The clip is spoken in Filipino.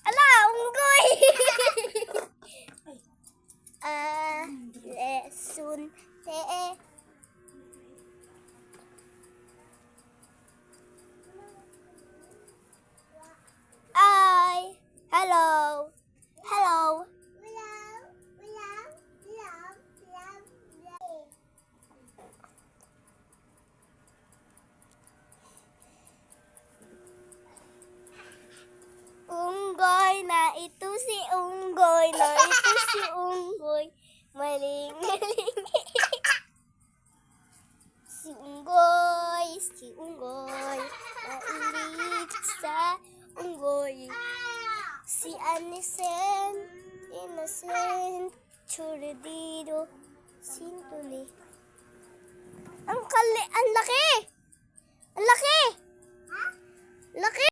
Ala, unggoy! Lesson te. Ay, hello. Hello. Unggoy na ito si Unggoy na ito si Unggoy. Maling-maling. Si Unggoy. Mailit sa Unggoy. Si Anisen, innocent, churdido, sintuli. Ang laki! Ang laki! Laki!